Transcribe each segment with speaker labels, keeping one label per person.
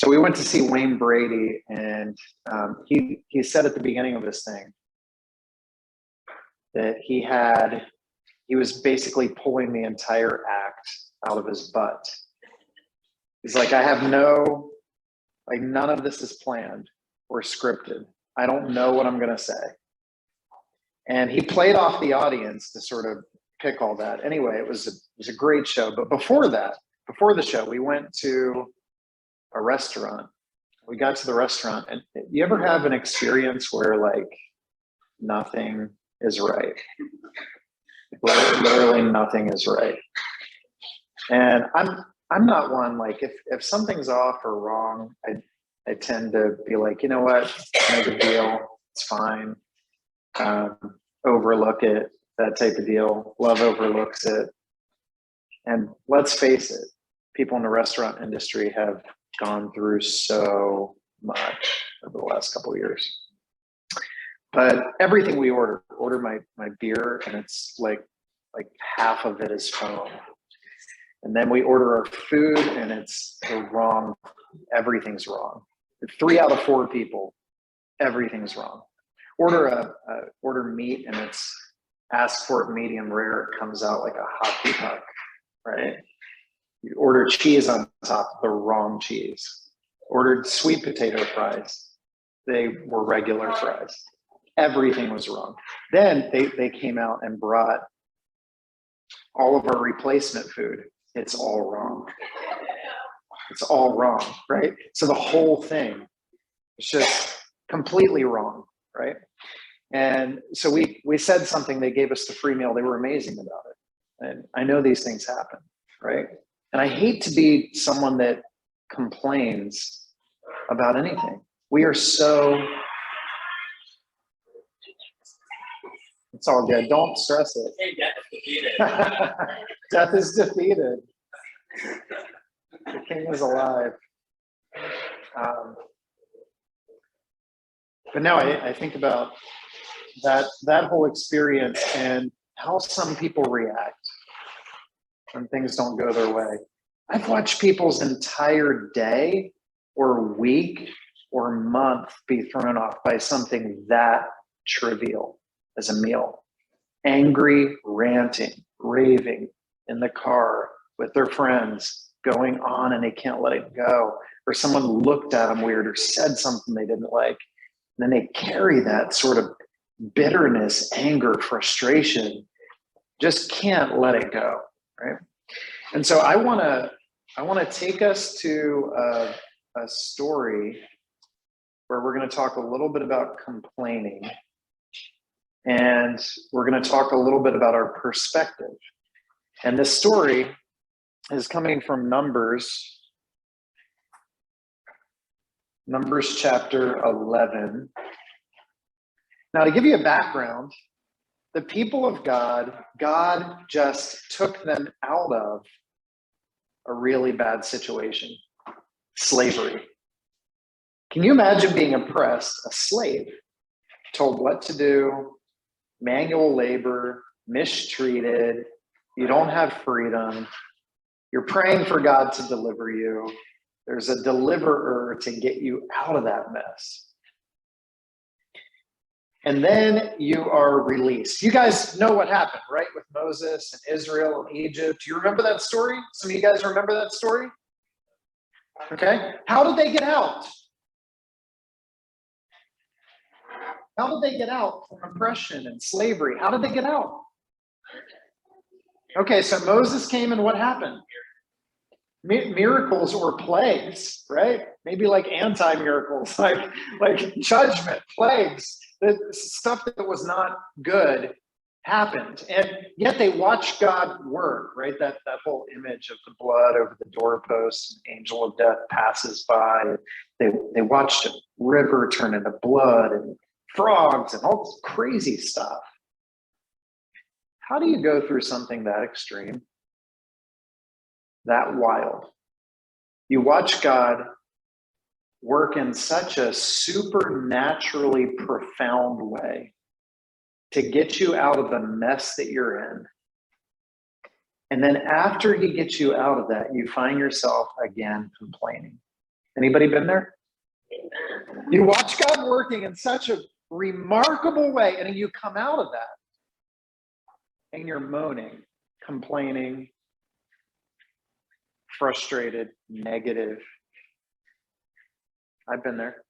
Speaker 1: So we went to see Wayne Brady, and he said at the beginning of this thing that he was basically pulling the entire act out of his butt. He's like, none of this is planned or scripted. I don't know what I'm going to say. And he played off the audience to sort of pick all that. Anyway, it was a great show. But before the show, we went to a restaurant. We got to the restaurant, and you ever have an experience where like nothing is right? Literally nothing is right. And I'm not one, like if something's off or wrong, I tend to be like, you know what, no big deal, it's fine. Overlook it, that type of deal. Love overlooks it. And let's face it, people in the restaurant industry have gone through so much over the last couple of years. But everything we order my beer, and it's like half of it is foam. And then we order our food, and it's wrong. Everything's wrong. 3 out of 4 people, everything's wrong. Order meat, and it's ask for it medium rare. It comes out like a hockey puck, right? You order cheese on top, the wrong cheese. Ordered sweet potato fries. They were regular fries. Everything was wrong. Then they came out and brought all of our replacement food. It's all wrong. It's all wrong, right? So the whole thing is just completely wrong, right? And so we said something, they gave us the free meal. They were amazing about it. And I know these things happen, right? And I hate to be someone that complains about anything. We are so, it's all good. Don't stress it.
Speaker 2: Hey, death is defeated.
Speaker 1: Death is defeated. The king is alive. But now I think about that whole experience and how some people react when things don't go their way. I've watched people's entire day or week or month be thrown off by something that trivial as a meal. Angry, ranting, raving in the car with their friends, going on and they can't let it go. Or someone looked at them weird or said something they didn't like. And then they carry that sort of bitterness, anger, frustration, just can't let it go, right? And so I want to take us to a story where we're going to talk a little bit about complaining, and we're going to talk a little bit about our perspective. And this story is coming from Numbers chapter 11. Now, to give you a background, the people of God just took them out of a really bad situation, slavery. Can you imagine being oppressed, a slave, told what to do, manual labor, mistreated, you don't have freedom, you're praying for God to deliver you, there's a deliverer to get you out of that mess. And then you are released. You guys know what happened, right? With Moses and Israel and Egypt. Do you remember that story? Some of you guys remember that story? Okay. How did they get out? How did they get out from oppression and slavery? How did they get out? Okay, so Moses came, and what happened? Miracles or plagues, right? Maybe like anti-miracles, like judgment, plagues. The stuff that was not good happened, and yet they watched God work, right? That whole image of the blood over the doorpost, an angel of death passes by. They watched a river turn into blood and frogs and all this crazy stuff. How do you go through something that extreme, that wild? You watch God work in such a supernaturally profound way to get you out of the mess that you're in. And then after he gets you out of that, you find yourself again complaining. Anybody been there? You watch God working in such a remarkable way, and you come out of that and you're moaning, complaining, frustrated, negative. I've been there.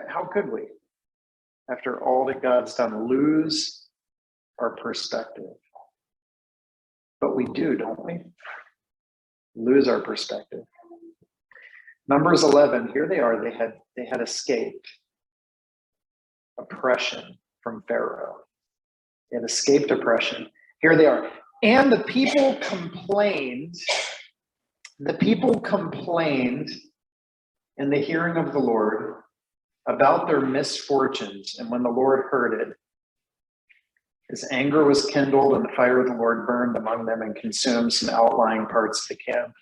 Speaker 1: How could we, after all that God's done, lose our perspective? But we do, don't we? Lose our perspective. Numbers 11, here they are. They had escaped oppression from Pharaoh. They had escaped oppression. Here they are. And the people complained. The people complained in the hearing of the Lord about their misfortunes. And when the Lord heard it, his anger was kindled, and the fire of the Lord burned among them and consumed some outlying parts of the camp.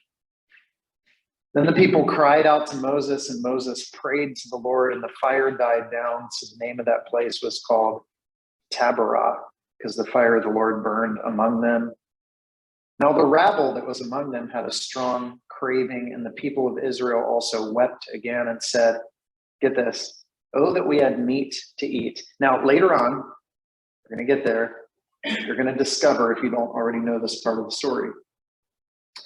Speaker 1: Then the people cried out to Moses, and Moses prayed to the Lord, and the fire died down. So the name of that place was called Taberah, because the fire of the Lord burned among them. Now the rabble that was among them had a strong craving, and the people of Israel also wept again and said, get this, oh, that we had meat to eat. Now later on, we're going to get there. You're going to discover, if you don't already know this part of the story,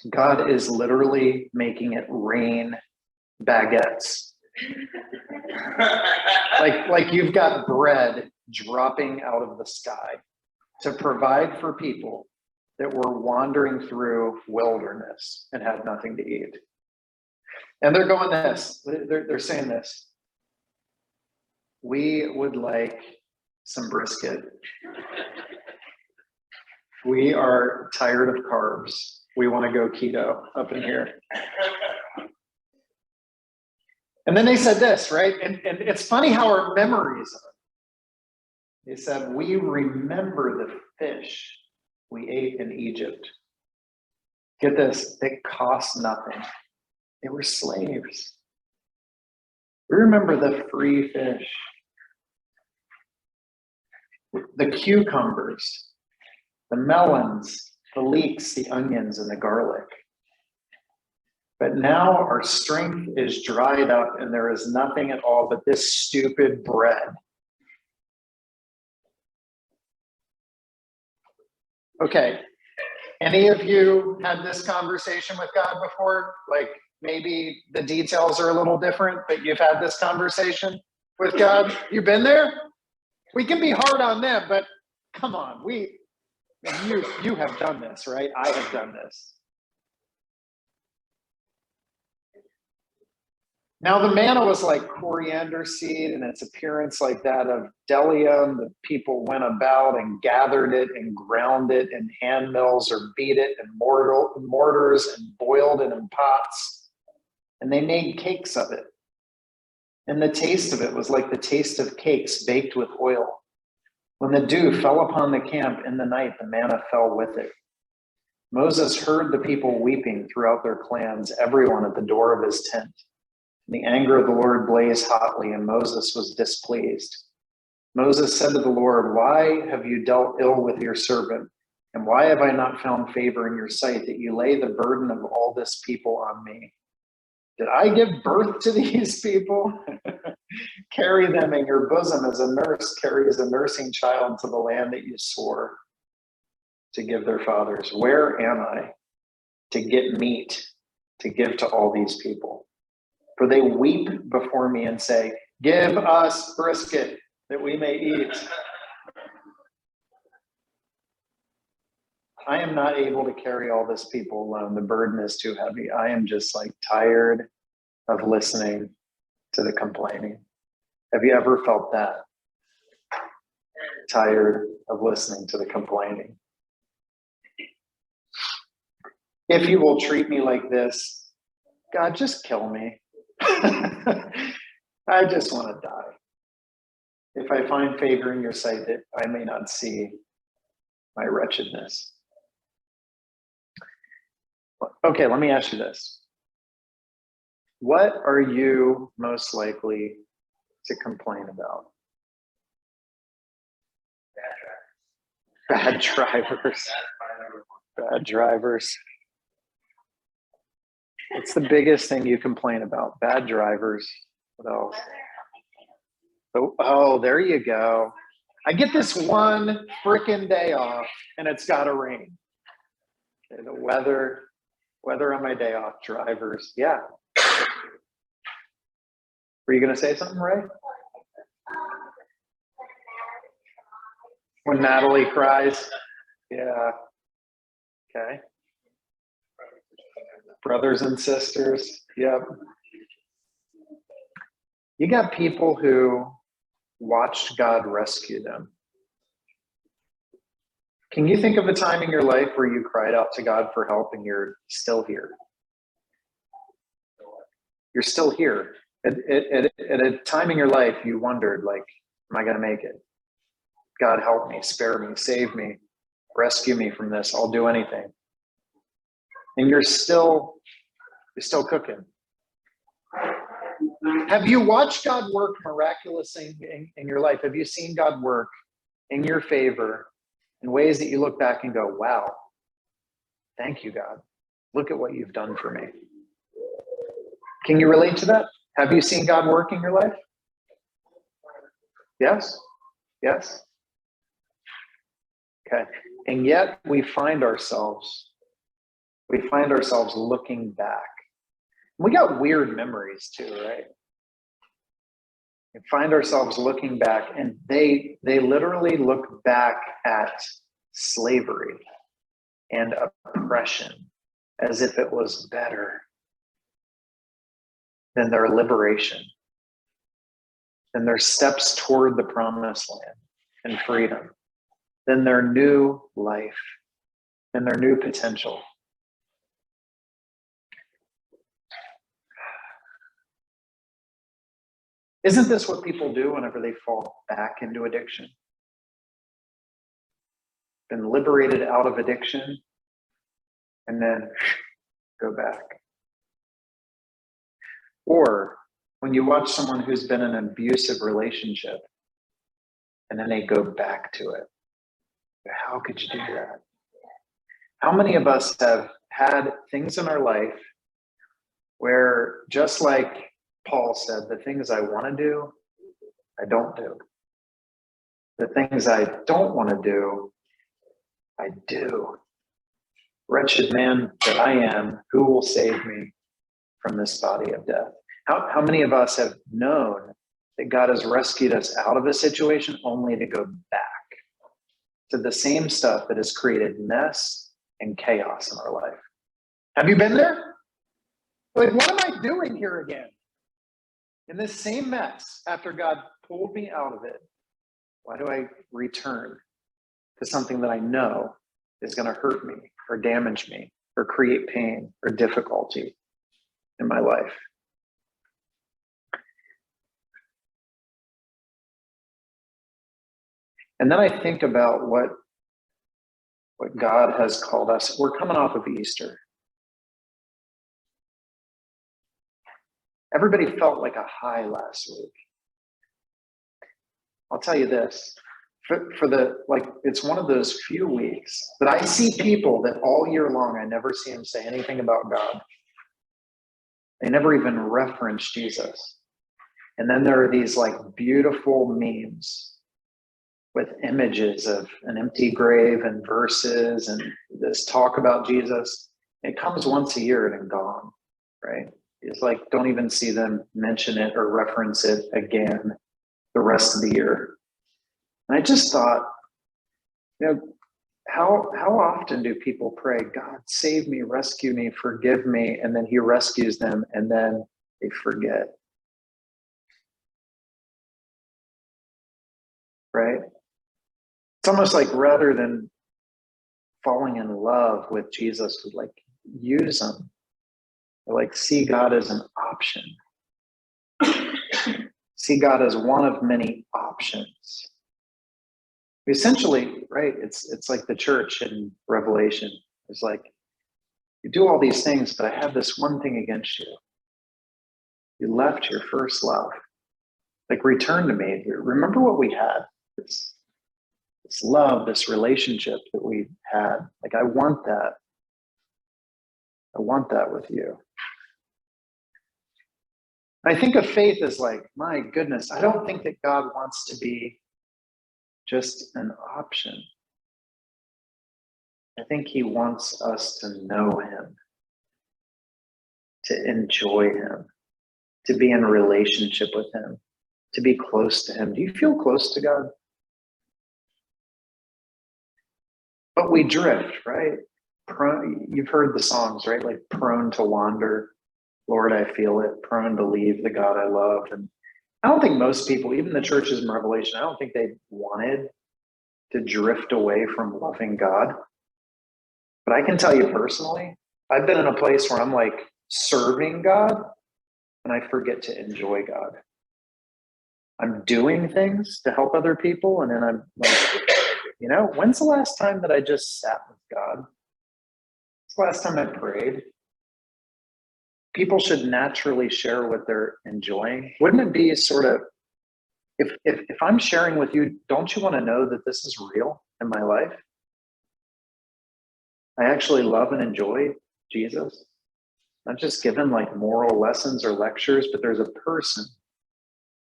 Speaker 1: God is literally making it rain baguettes. like you've got bread dropping out of the sky to provide for people that were wandering through wilderness and had nothing to eat. And they're going this, they're saying this. We would like some brisket. We are tired of carbs. We want to go keto up in here. And then they said this, right? And it's funny how our memories are. They said, we remember the fish we ate in Egypt. Get this, it cost nothing. They were slaves. We remember the free fish, the cucumbers, the melons, the leeks, the onions, and the garlic. But now our strength is dried up and there is nothing at all but this stupid bread. Okay, any of you had this conversation with God before? Like maybe the details are a little different, but you've had this conversation with God? You've been there? We can be hard on them, but come on, you have done this, right? I have done this. Now the manna was like coriander seed, and its appearance like that of bdellium. The people went about and gathered it and ground it in hand mills or beat it in mortars and boiled it in pots. And they made cakes of it. And the taste of it was like the taste of cakes baked with oil. When the dew fell upon the camp in the night, the manna fell with it. Moses heard the people weeping throughout their clans, everyone at the door of his tent. The anger of the Lord blazed hotly, and Moses was displeased. Moses said to the Lord, why have you dealt ill with your servant? And why have I not found favor in your sight that you lay the burden of all this people on me? Did I give birth to these people? Carry them in your bosom as a nurse carries a nursing child to the land that you swore to give their fathers. Where am I to get meat to give to all these people? For they weep before me and say, give us brisket that we may eat. I am not able to carry all this people alone. The burden is too heavy. I am just like tired of listening to the complaining. Have you ever felt that? Tired of listening to the complaining. If you will treat me like this, God, just kill me. I just want to die. If I find favor in your sight that I may not see my wretchedness. Okay, let me ask you this. What are you most likely to complain about? Bad drivers. Bad drivers. What's the biggest thing you complain about? Bad drivers. What else? Oh, there you go. I get this one freaking day off and it's got to rain. Okay, the weather on my day off, drivers. Yeah. Were you going to say something, Ray? When Natalie cries. Yeah. Okay. Brothers and sisters. Yep. You got people who watched God rescue them. Can you think of a time in your life where you cried out to God for help and you're still here? You're still here. At a time in your life, you wondered, like, am I going to make it? God, help me, spare me, save me, rescue me from this. I'll do anything. And you're still cooking. Have you watched God work miraculously in your life? Have you seen God work in your favor in ways that you look back and go, wow, thank you, God. Look at what you've done for me. Can you relate to that? Have you seen God work in your life? Yes? Yes? Okay. And yet we find ourselves looking back. We got weird memories too, right? We find ourselves looking back, and they literally look back at slavery and oppression as if it was better than their liberation, than their steps toward the promised land and freedom, than their new life and their new potential. Isn't this what people do whenever they fall back into addiction? Been liberated out of addiction and then go back. Or when you watch someone who's been in an abusive relationship and then they go back to it. How could you do that? How many of us have had things in our life where, just like Paul said, the things I want to do, I don't do. The things I don't want to do, I do. Wretched man that I am, who will save me from this body of death? How many of us have known that God has rescued us out of a situation only to go back to the same stuff that has created mess and chaos in our life? Have you been there? Like, what am I doing here again? In this same mess, after God pulled me out of it, why do I return to something that I know is going to hurt me or damage me or create pain or difficulty in my life? And then I think about what God has called us. We're coming off of Easter. Everybody felt like a high last week. I'll tell you this, it's one of those few weeks that I see people that all year long, I never see them say anything about God. They never even reference Jesus. And then there are these like beautiful memes with images of an empty grave and verses and this talk about Jesus. It comes once a year and gone, right? It's like, don't even see them mention it or reference it again the rest of the year. And I just thought, how often do people pray, God, save me, rescue me, forgive me, and then he rescues them and then they forget, right? It's almost like rather than falling in love with Jesus, we like use him. We like see God as an option. See God as one of many options. Essentially, right, it's like the church in Revelation. It's like, you do all these things, but I have this one thing against you. You left your first love. Like, return to me. Remember what we had. This love, this relationship that we had. Like, I want that. I want that with you. I think of faith as like, my goodness, I don't think that God wants to be just an option. I think he wants us to know him, to enjoy him, to be in a relationship with him, to be close to him. Do you feel close to God? But we drift, right? You've heard the songs, right? Like prone to wander. Lord, I feel it. Prone to leave the God I love. And I don't think most people, even the churches in Revelation, I don't think they wanted to drift away from loving God. But I can tell you personally, I've been in a place where I'm like serving God and I forget to enjoy God. I'm doing things to help other people. And then I'm like, when's the last time that I just sat with God? When's the last time I prayed? People should naturally share what they're enjoying. Wouldn't it be sort of, if I'm sharing with you, don't you want to know that this is real in my life? I actually love and enjoy Jesus. Not just given like moral lessons or lectures, but there's a person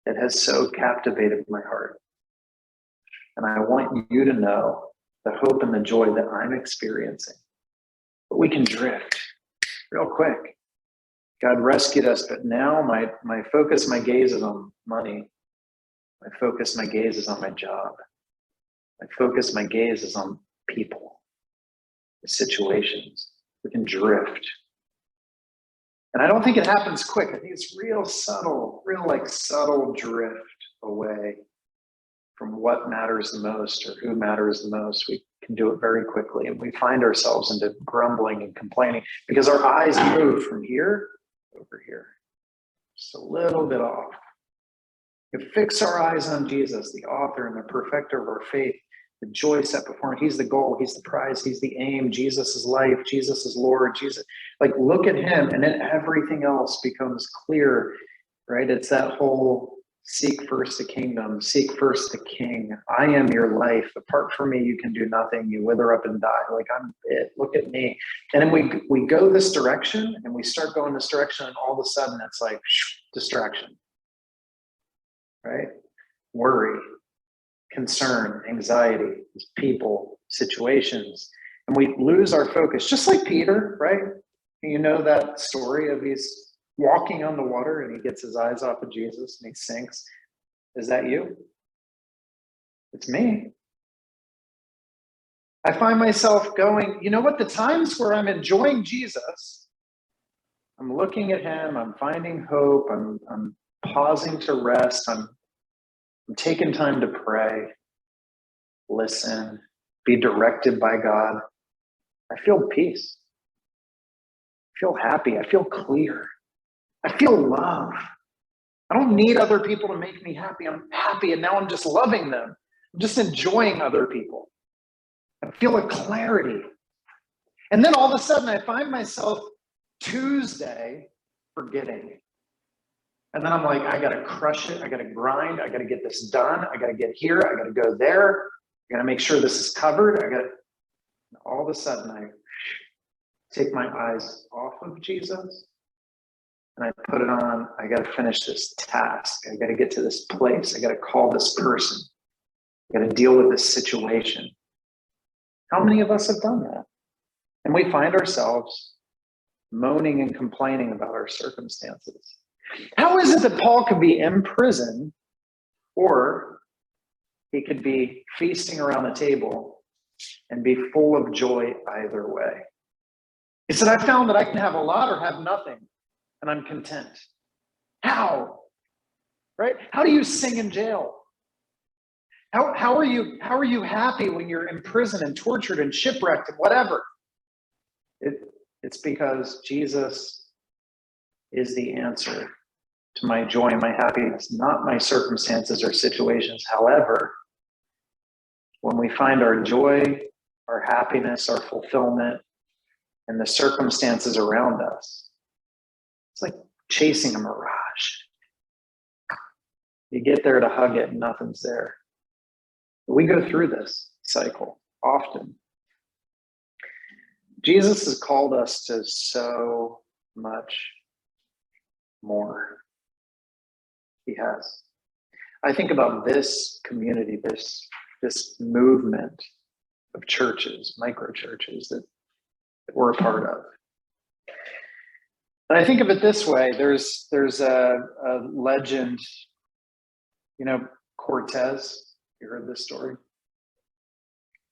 Speaker 1: that has so captivated my heart. And I want you to know the hope and the joy that I'm experiencing. But we can drift real quick. God rescued us, but now my focus, my gaze is on money. My focus, my gaze is on my job. My focus, my gaze is on people, the situations. We can drift. And I don't think it happens quick. I think it's real subtle drift away from what matters the most or who matters the most. We can do it very quickly. And we find ourselves into grumbling and complaining because our eyes move from here over here, just a little bit off. We fix our eyes on Jesus, the author and the perfecter of our faith, the joy set before him. He's the goal, he's the prize, he's the aim. Jesus is life, Jesus is Lord, Jesus. Like, look at him, and then everything else becomes clear, right? It's that whole seek first the kingdom, seek first the king. I am your life. Apart from me, you can do nothing. You wither up and die. Like, I'm it. Look at me. And then we go this direction, and we start going this direction, and all of a sudden it's like distraction, right? Worry, concern, anxiety, people, situations, and we lose our focus, just like Peter, right? You know that story of he's walking on the water and he gets his eyes off of Jesus and he sinks. Is that you? It's me. I find myself going, you know what? The times where I'm enjoying Jesus, I'm looking at him, I'm finding hope, I'm pausing to rest, I'm taking time to pray, listen, be directed by God. I feel peace. I feel happy. I feel clear. I feel love. I don't need other people to make me happy. I'm happy, and now I'm just loving them. I'm just enjoying other people. I feel a clarity. And then all of a sudden I find myself Tuesday forgetting. And then I'm like, I got to crush it. I got to grind. I got to get this done. I got to get here. I got to go there. I got to make sure this is covered. All of a sudden I take my eyes off of Jesus and I put it on. I got to finish this task. I got to get to this place. I got to call this person. I got to deal with this situation. How many of us have done that? And we find ourselves moaning and complaining about our circumstances. How is it that Paul could be in prison, or he could be feasting around the table and be full of joy either way? He said, I found that I can have a lot or have nothing, and I'm content. How? Right? How do you sing in jail? How are you happy when you're in prison and tortured and shipwrecked and whatever? It's because Jesus is the answer to my joy and my happiness, not my circumstances or situations. However, when we find our joy, our happiness, our fulfillment, and the circumstances around us, it's like chasing a mirage. You get there to hug it and nothing's there. We go through this cycle often. Jesus has called us to so much more. He has. I think about this community, this movement of churches, micro churches that we're a part of. And I think of it this way, there's a legend, Cortez, you heard this story?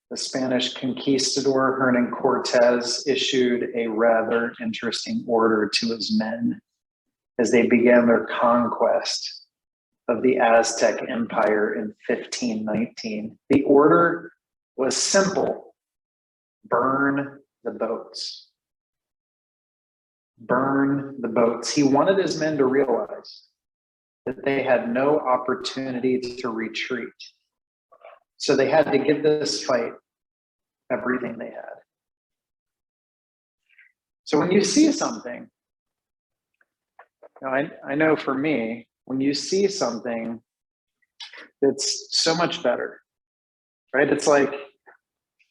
Speaker 1: The Spanish conquistador Hernan Cortez issued a rather interesting order to his men as they began their conquest of the Aztec Empire in 1519. The order was simple: burn the boats. Burn the boats. He wanted his men to realize that they had no opportunity to retreat. So they had to give this fight everything they had. So when you see something, I know for me, when you see something that's so much better, right? It's like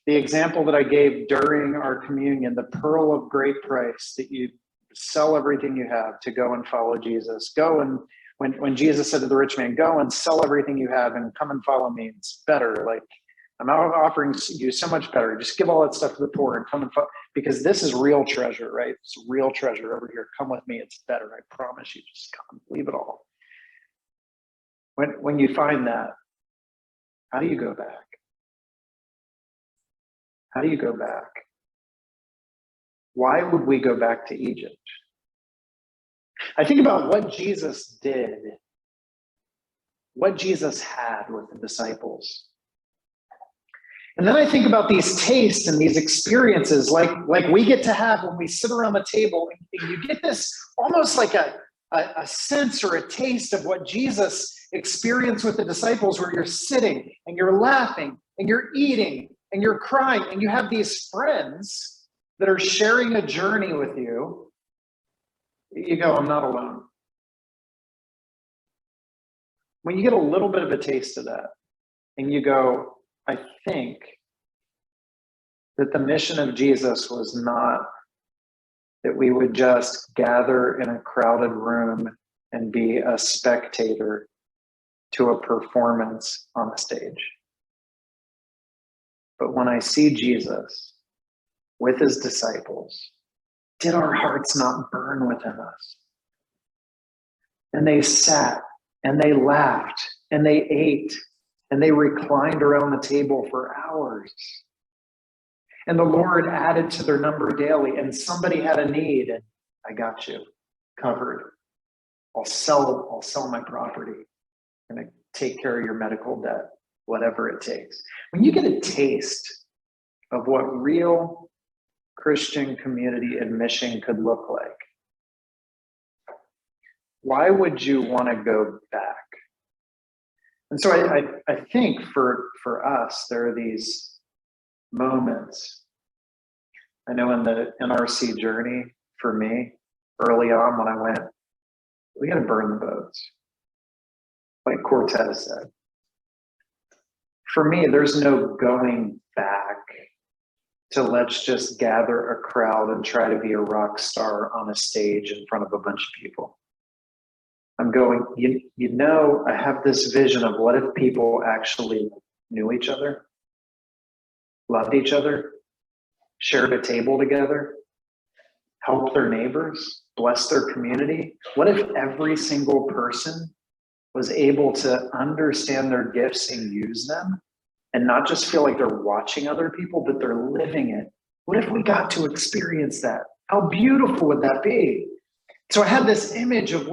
Speaker 1: the example that I gave during our communion, the pearl of great price, that you sell everything you have to go and follow Jesus. Go and when Jesus said to the rich man, go and sell everything you have and come and follow me. It's better. Like, I'm offering you so much better. Just give all that stuff to the poor and come and follow, because this is real treasure, right? It's real treasure over here. Come with me. It's better. I promise you. Just come. Leave it all. When you find that, how do you go back? How do you go back? Why would we go back to Egypt? I think about what Jesus did, what Jesus had with the disciples. And then I think about these tastes and these experiences like we get to have when we sit around the table, and you get this almost like a sense or a taste of what Jesus experienced with the disciples, where you're sitting and you're laughing and you're eating and you're crying, and you have these friends that are sharing a journey with you. You go, I'm not alone. When you get a little bit of a taste of that, and you go, I think that the mission of Jesus was not that we would just gather in a crowded room and be a spectator to a performance on a stage. But when I see Jesus with his disciples, did our hearts not burn within us? And they sat and they laughed and they ate and they reclined around the table for hours. And the Lord added to their number daily, and somebody had a need, and I got you covered. I'll sell my property and take care of your medical debt, whatever it takes. When you get a taste of what real Christian community and mission could look like, why would you want to go back? And so I think for us, there are these moments. I know in the NRC journey, for me, early on when I went, we got to burn the boats, like Cortez said. For me, there's no going back to let's just gather a crowd and try to be a rock star on a stage in front of a bunch of people. I'm going, I have this vision of what if people actually knew each other, loved each other, shared a table together, helped their neighbors, blessed their community? What if every single person was able to understand their gifts and use them, and not just feel like they're watching other people, but they're living it? What if we got to experience that? How beautiful would that be? So I had this image of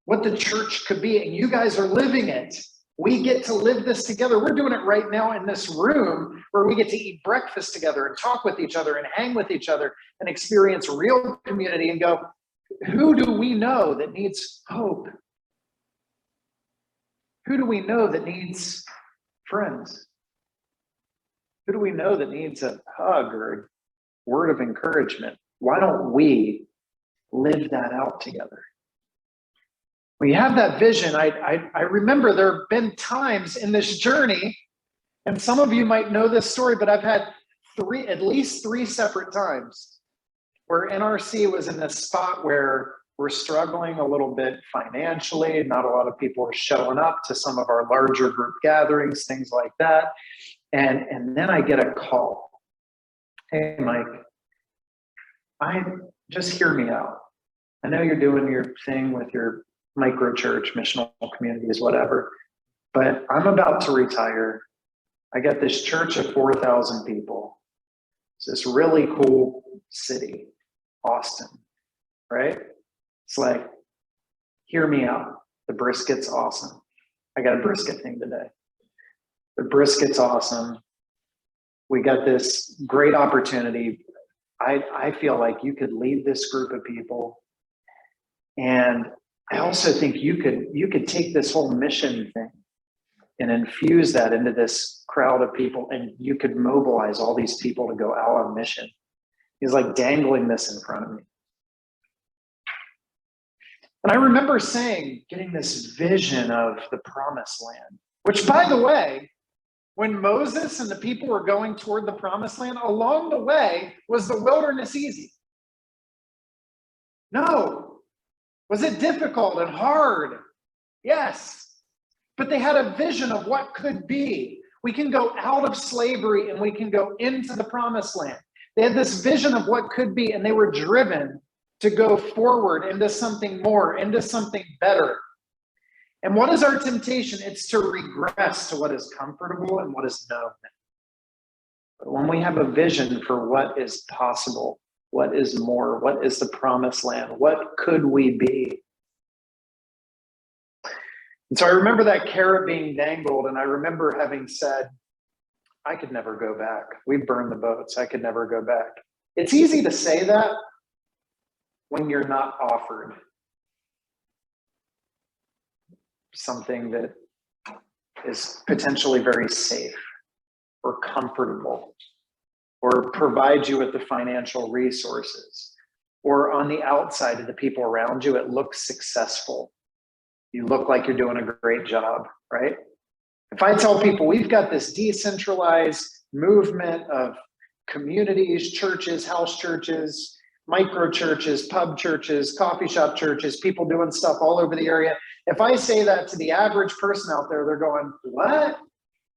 Speaker 1: what the church could be, and you guys are living it. We get to live this together. We're doing it right now in this room where we get to eat breakfast together and talk with each other and hang with each other and experience real community and go, who do we know that needs hope? Who do we know that needs friends? Who do we know that needs a hug or a word of encouragement? Why don't we live that out together? When you have that vision, I remember there have been times in this journey, and some of you might know this story, but I've had at least three separate times where NRC was in this spot where we're struggling a little bit financially. Not a lot of people are showing up to some of our larger group gatherings, things like that. And then I get a call. Hey, Mike, just hear me out. I know you're doing your thing with your micro church, missional communities, whatever, but I'm about to retire. I got this church of 4,000 people. It's this really cool city, Austin, right? It's like, hear me out. The brisket's awesome. I got a brisket thing today. The brisket's awesome. We got this great opportunity. I feel like you could lead this group of people. And I also think you could take this whole mission thing and infuse that into this crowd of people, and you could mobilize all these people to go out on mission. He's like dangling this in front of me. And I remember getting this vision of the promised land, which, by the way, when Moses and the people were going toward the promised land, along the way, was the wilderness easy? No. Was it difficult and hard? Yes. But they had a vision of what could be. We can go out of slavery and we can go into the promised land. They had this vision of what could be, and they were driven to go forward into something more, into something better. And what is our temptation? It's to regress to what is comfortable and what is known. But when we have a vision for what is possible, what is more, what is the promised land, what could we be? And so I remember that carrot being dangled, and I remember having said, I could never go back. We burned the boats. I could never go back. It's easy to say that when you're not offered something that is potentially very safe or comfortable, or provides you with the financial resources, or on the outside of the people around you, it looks successful. You look like you're doing a great job, right? If I tell people we've got this decentralized movement of communities, churches, house churches, micro churches, pub churches, coffee shop churches, people doing stuff all over the area. If I say that to the average person out there, they're going, what?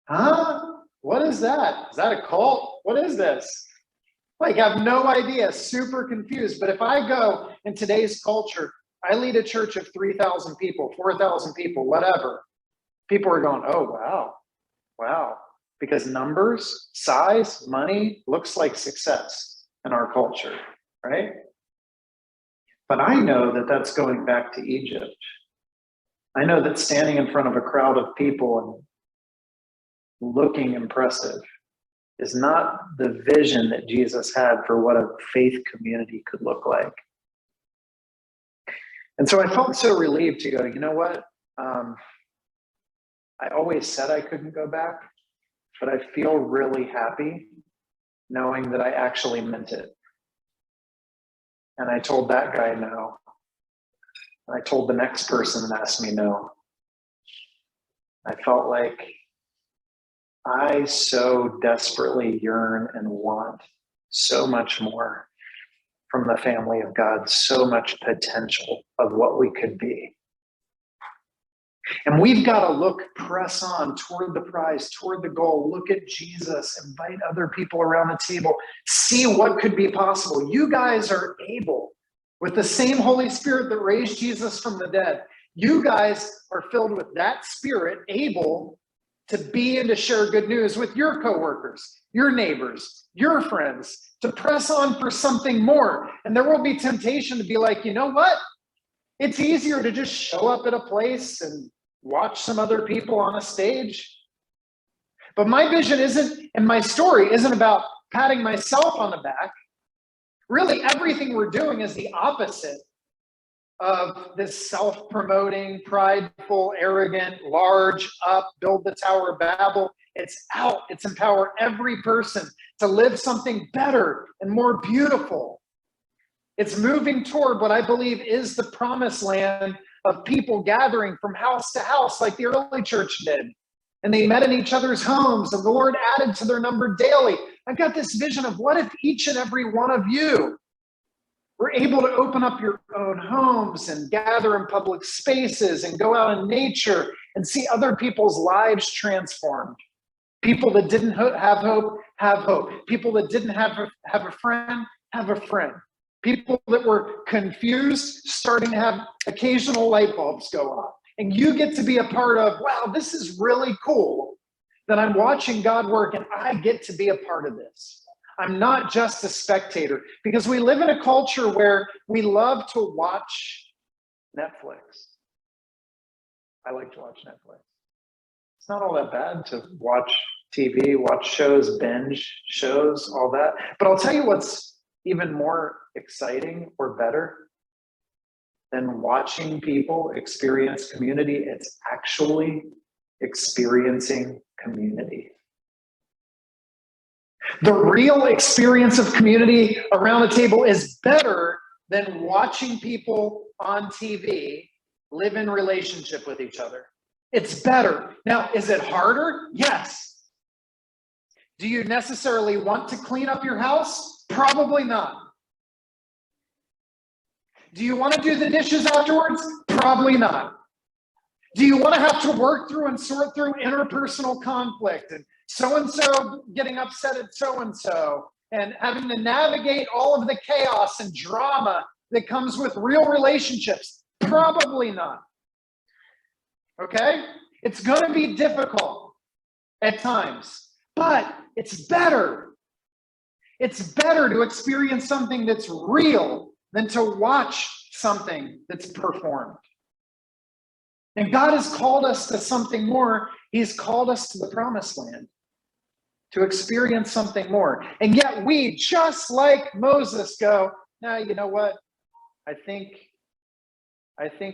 Speaker 1: Huh? What is that? Is that a cult? What is this? Like, I have no idea, super confused. But if I go in today's culture, I lead a church of 3,000 people, 4,000 people, whatever. People are going, oh, wow. Because numbers, size, money looks like success in our culture, right? But I know that that's going back to Egypt. I know that standing in front of a crowd of people and looking impressive is not the vision that Jesus had for what a faith community could look like. And so I felt so relieved to go, you know what? I always said I couldn't go back, but I feel really happy knowing that I actually meant it. And I told that guy no. I told the next person that asked me no. I felt like I so desperately yearn and want so much more from the family of God, so much potential of what we could be. And we've got to press on toward the prize, toward the goal. Look at Jesus, invite other people around the table, see what could be possible. You guys are able, with the same Holy Spirit that raised Jesus from the dead, you guys are filled with that Spirit, able to be and to share good news with your coworkers, your neighbors, your friends, to press on for something more. And there will be temptation to be like, you know what? It's easier to just show up at a place and watch some other people on a stage. But my vision isn't, and my story isn't about patting myself on the back. Really, everything we're doing is the opposite of this self-promoting, prideful, arrogant, large, up, build the Tower of Babel. It's out. It's empower every person to live something better and more beautiful. It's moving toward what I believe is the promised land of people gathering from house to house like the early church did. And they met in each other's homes, and the Lord added to their number daily. I've got this vision of what if each and every one of you We're able to open up your own homes and gather in public spaces and go out in nature and see other people's lives transformed. People that didn't have hope, have hope. People that didn't have a friend, have a friend. People that were confused, starting to have occasional light bulbs go off. And you get to be a part of, wow, this is really cool that I'm watching God work and I get to be a part of this. I'm not just a spectator, because we live in a culture where we love to watch Netflix. I like to watch Netflix. It's not all that bad to watch TV, watch shows, binge shows, all that. But I'll tell you what's even more exciting or better than watching people experience community. It's actually experiencing community. The real experience of community around a table is better than watching people on TV live in relationship with each other. It's better. Now, is it harder? Yes. Do you necessarily want to clean up your house? Probably not. Do you want to do the dishes afterwards? Probably not. Do you want to have to work through and sort through interpersonal conflict and so-and-so getting upset at so-and-so and having to navigate all of the chaos and drama that comes with real relationships? Probably not. Okay? It's going to be difficult at times, but it's better. It's better to experience something that's real than to watch something that's performed. And God has called us to something more. He's called us to the promised land, to experience something more. And yet we, just like Moses, go, nah, you know what? I think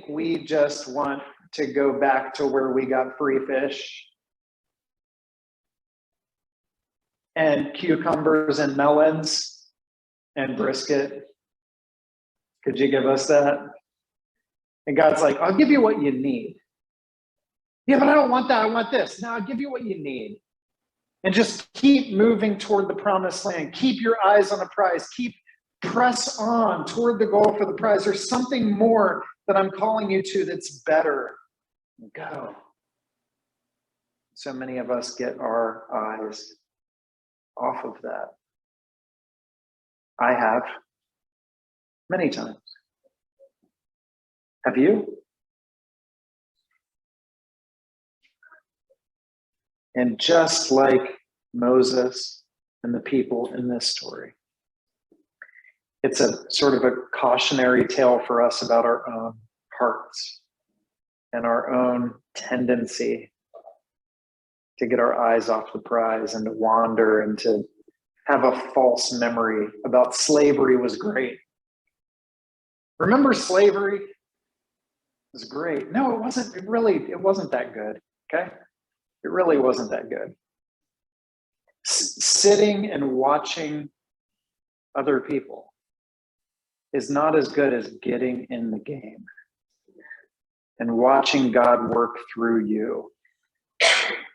Speaker 1: we just want to go back to where we got free fish and cucumbers and melons and brisket. Could you give us that? And God's like, I'll give you what you need. Yeah, but I don't want that. I want this. No, I'll give you what you need. And just keep moving toward the promised land. Keep your eyes on the prize. Press on toward the goal for the prize. There's something more that I'm calling you to that's better. Go. So many of us get our eyes off of that. I have many times. Have you? And just like Moses and the people in this story, it's a sort of a cautionary tale for us about our own hearts and our own tendency to get our eyes off the prize and to wander and to have a false memory about slavery was great. Remember slavery? It was great. No, it wasn't. It wasn't that good. Okay? It really wasn't that good. Sitting and watching other people is not as good as getting in the game and watching God work through you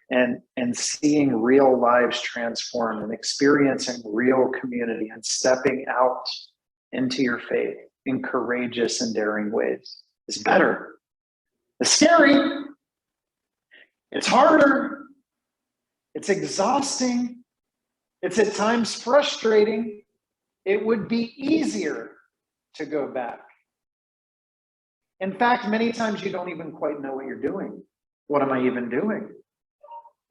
Speaker 1: and seeing real lives transform and experiencing real community and stepping out into your faith in courageous and daring ways is better. It's scary. It's harder. It's exhausting. It's at times frustrating. It would be easier to go back. In fact, many times you don't even quite know what you're doing. What am I even doing?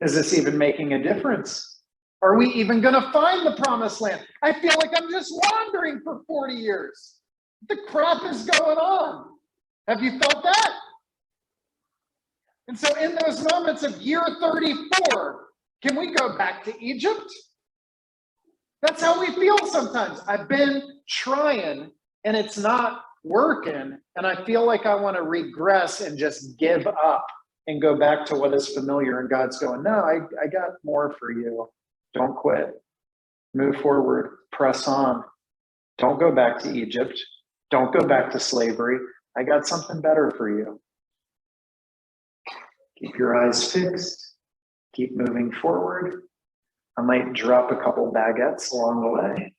Speaker 1: Is this even making a difference? Are we even going to find the promised land? I feel like I'm just wandering for 40 years. The crap is going on. Have you felt that? And so in those moments of year 34, can we go back to Egypt? That's how we feel sometimes. I've been trying and it's not working. And I feel like I want to regress and just give up and go back to what is familiar. And God's going, no, I got more for you. Don't quit. Move forward. Press on. Don't go back to Egypt. Don't go back to slavery. I got something better for you. Keep your eyes fixed. Keep moving forward. I might drop a couple baguettes along the way.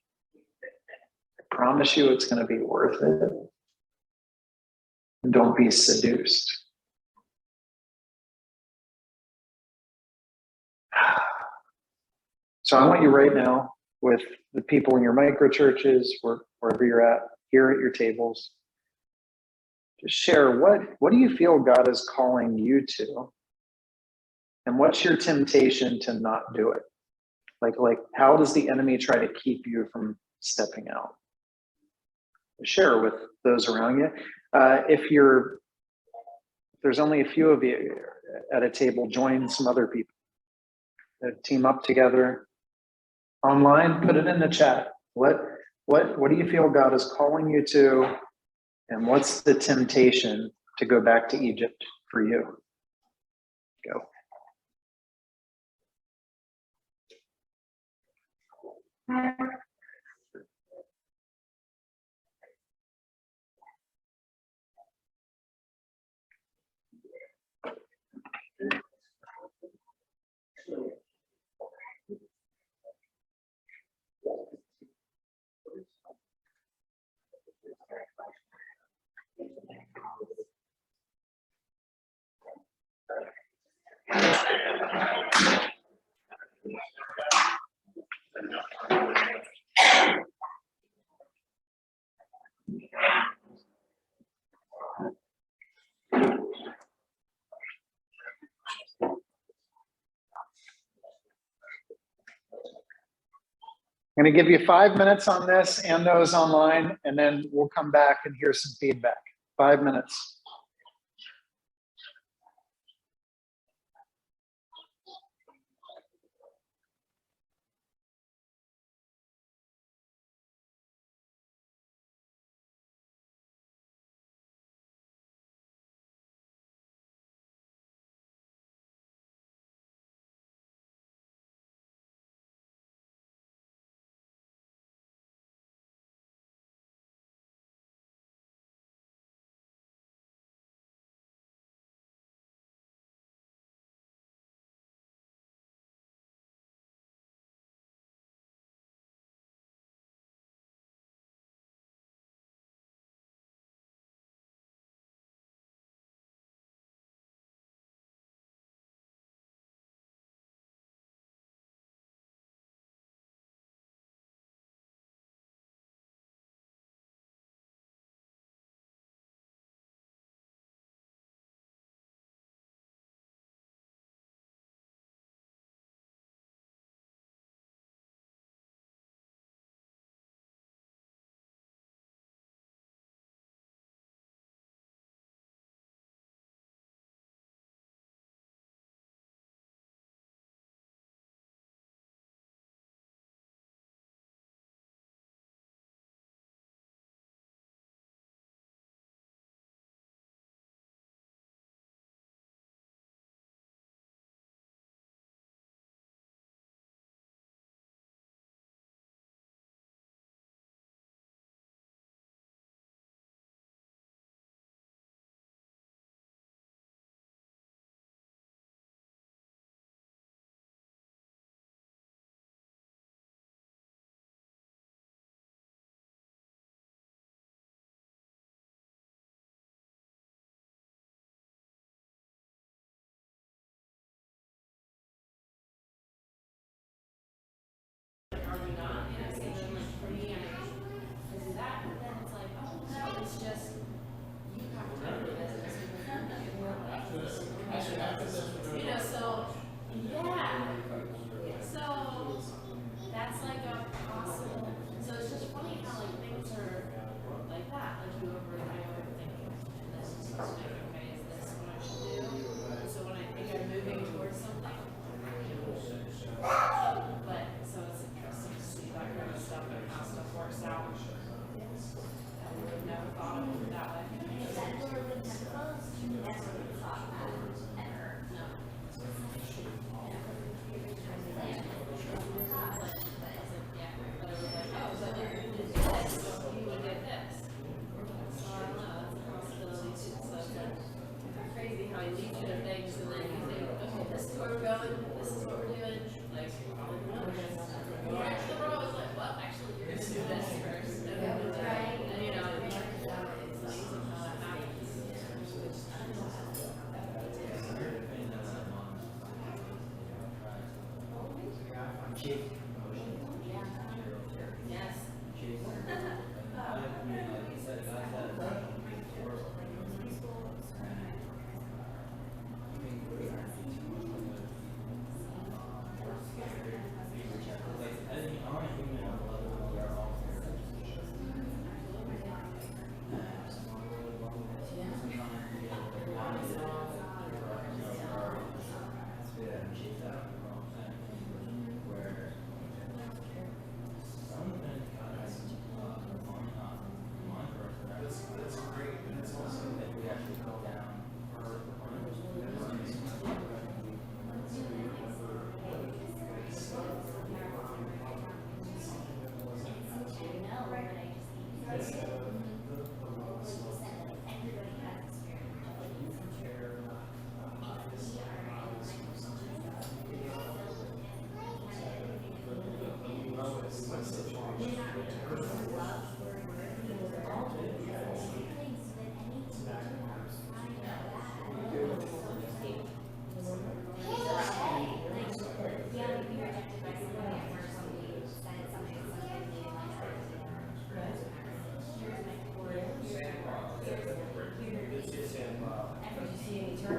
Speaker 1: promise you it's going to be worth it. And don't be seduced. So I want you right now, with the people in your micro churches, wherever you're at, here at your tables, just share what do you feel God is calling you to? And what's your temptation to not do it? Like how does the enemy try to keep you from stepping out? Share with those around you. If there's only a few of you at a table, join some other people. Team up together. Online, put it in the chat. What do you feel God is calling you to? And what's the temptation to go back to Egypt for you? Go. I'm going to give you 5 minutes on this and those online, and then we'll come back and hear some feedback. 5 minutes.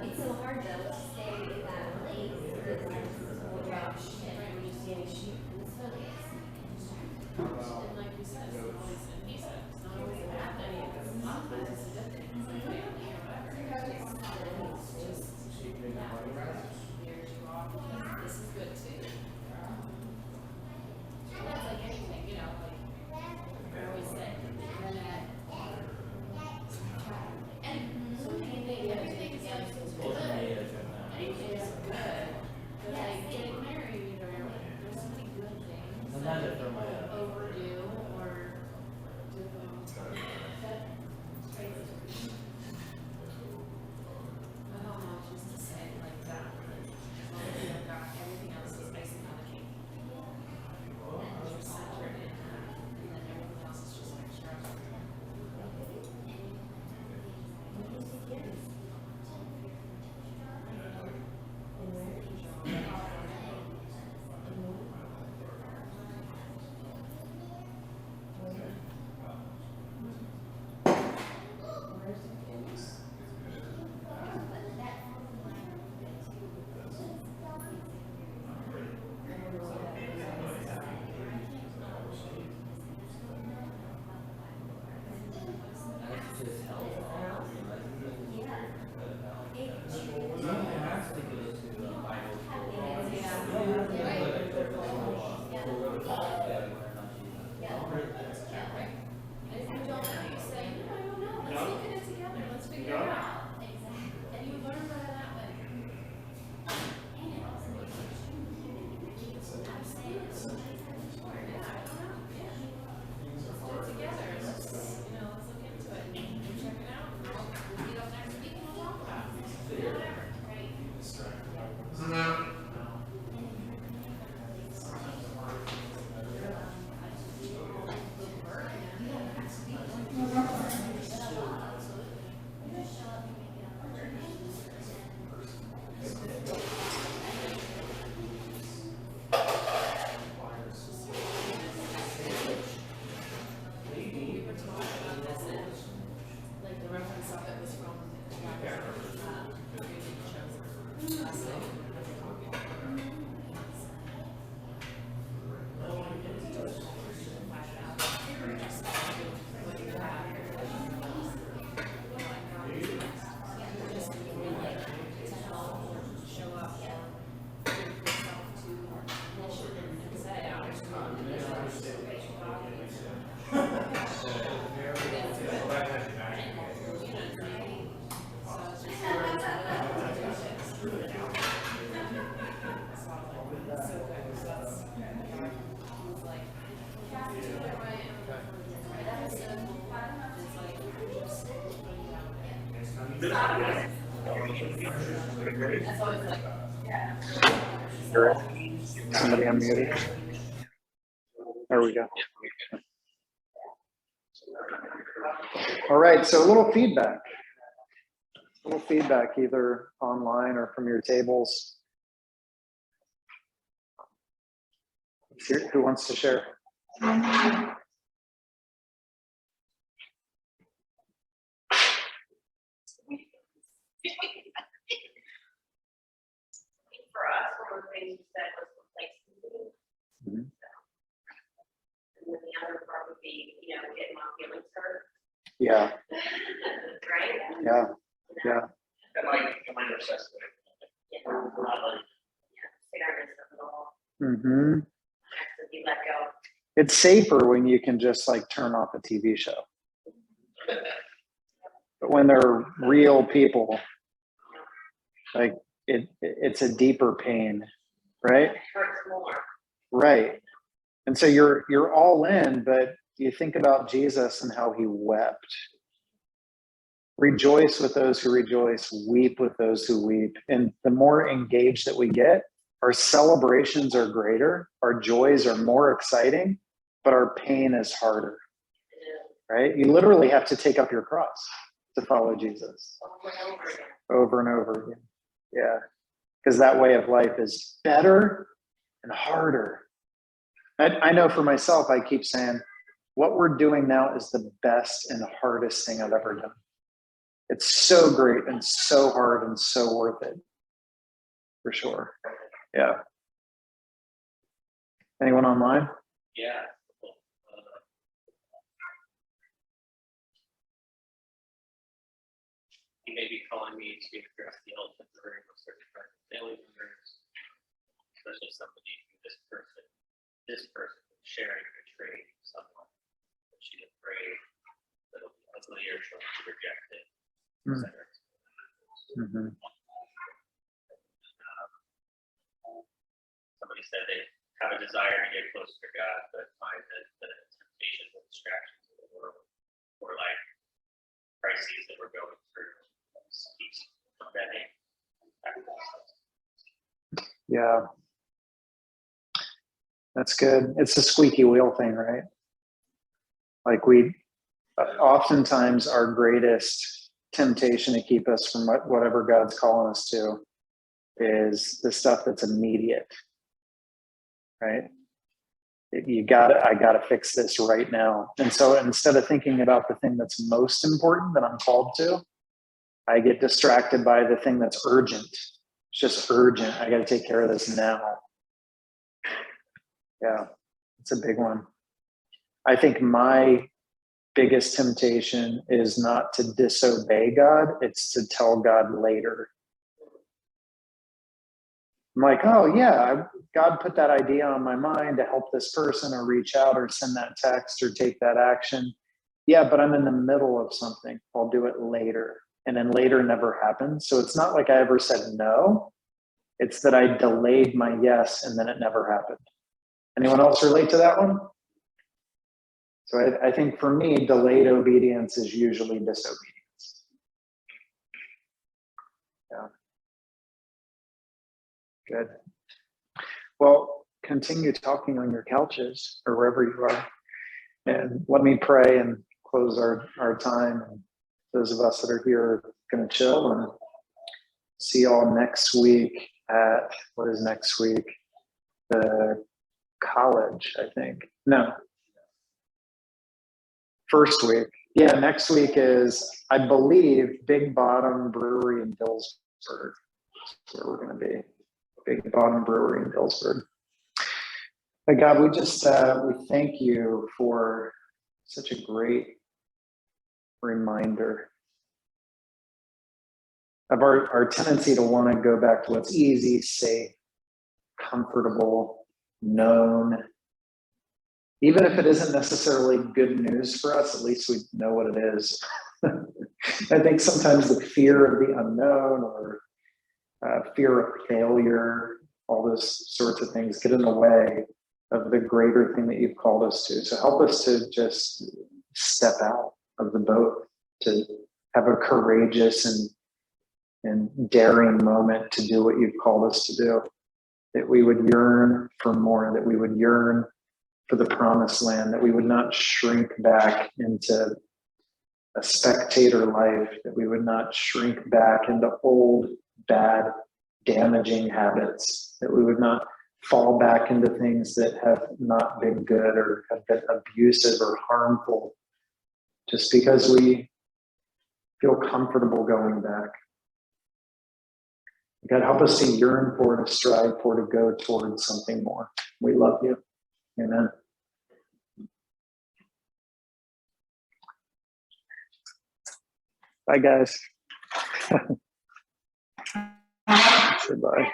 Speaker 3: It's so hard though to stay in that place because without shit, when you see any sheep in the studies.
Speaker 4: And like you said, it's always, and he said, it's not always a bad thing, it's a lot of times it's a good thing, it's like family or whatever. It's just, veers you off, this is good too. That's like anything, you know, like, I always say, that. And so anything, everything is like, good, anything is good, but like getting married or there's so many good things.
Speaker 5: Sometimes I feel my
Speaker 4: Overdue or do I don't know, just to say like that. As long as you've got everything else is icing on the cake. And you're centered in that, and then everything else is just extra.
Speaker 5: just health. You don't have to go to a Bible school. You don't have to go
Speaker 4: And if you don't know, you say, no, I don't know, let's look at it together, let's figure it out. And you learn better that way. I'm saying it so many times before, yeah, I don't know, yeah. Let's do it together, let's, let's look into it and check it out. We'll meet up next week and we'll talk about it, whatever, right? We were talking about this and like the reference of it was from last night. Show up for yourself to and say, I was That's always like,
Speaker 1: Somebody unmuted. There we go. All right, so a little feedback. A little feedback either online or from your tables. Who wants to share?
Speaker 6: For us, one of the things you said was complacency.
Speaker 1: Mhm.
Speaker 6: And then the other part would be, getting my feelings hurt.
Speaker 1: Yeah,
Speaker 6: Right?
Speaker 1: yeah, yeah.
Speaker 2: That might necessitate.
Speaker 6: Yeah. Fairness of it all.
Speaker 1: Hmm.
Speaker 6: Has to be let go.
Speaker 1: It's safer when you can just like turn off a TV show. But when they're real people, like it's a deeper pain, right?
Speaker 6: It hurts more.
Speaker 1: Right. And so you're all in, but you think about Jesus and how he wept. Rejoice with those who rejoice, weep with those who weep. And the more engaged that we get, our celebrations are greater, our joys are more exciting, but our pain is harder, right? You literally have to take up your cross to follow Jesus
Speaker 6: Over and over again.
Speaker 1: over and over again. Yeah. Because that way of life is better and harder. I know for myself, I keep saying, what we're doing now is the best and hardest thing I've ever done. It's so great and so hard and so worth it. For sure. Yeah. Anyone online?
Speaker 2: Yeah. He may be calling me to address the elephant in the room of certain kinds of family members, especially somebody who this person is sharing a trait with someone that she's afraid that it'll be ugly or she'll reject it, etc.
Speaker 1: Mm-hmm.
Speaker 2: Somebody said they have a desire to get closer to God, but find that the temptations and distractions of the world or like crises that we're going through keeps preventing access.
Speaker 1: Yeah. That's good. It's a squeaky wheel thing, right? Like oftentimes our greatest temptation to keep us from whatever God's calling us to is the stuff that's immediate, right? I gotta fix this right now. And so instead of thinking about the thing that's most important that I'm called to, I get distracted by the thing that's urgent. It's just urgent. I gotta take care of this now. Yeah, it's a big one. I think my biggest temptation is not to disobey God, it's to tell God later. I'm like, oh yeah, God put that idea on my mind to help this person or reach out or send that text or take that action. Yeah, but I'm in the middle of something. I'll do it later. And then later never happens. So it's not like I ever said no. It's that I delayed my yes and then it never happened. Anyone else relate to that one? So I think for me, delayed obedience is usually disobedience. Yeah. Good. Well, continue talking on your couches or wherever you are. And let me pray and close our time. And those of us that are here are going to chill and see y'all next week at, what is next week? The college, I think. No. First week. Yeah, next week is, I believe, Big Bottom Brewery in Dillsburg. That's where we're going to be. Big Bottom Brewery in Dillsburg. But God, we just, we thank you for such a great reminder of our tendency to want to go back to what's easy, safe, comfortable, known. Even if it isn't necessarily good news for us, at least we know what it is. I think sometimes the fear of the unknown or fear of failure, all those sorts of things get in the way of the greater thing that you've called us to. So help us to just step out of the boat, to have a courageous and daring moment to do what you've called us to do. That we would yearn for more, that we would yearn for the promised land, that we would not shrink back into a spectator life, that we would not shrink back into old, bad, damaging habits, that we would not fall back into things that have not been good or have been abusive or harmful just because we feel comfortable going back. God, help us to yearn for, to strive for, to go towards something more. We love you. Amen. Bye, guys. Say bye.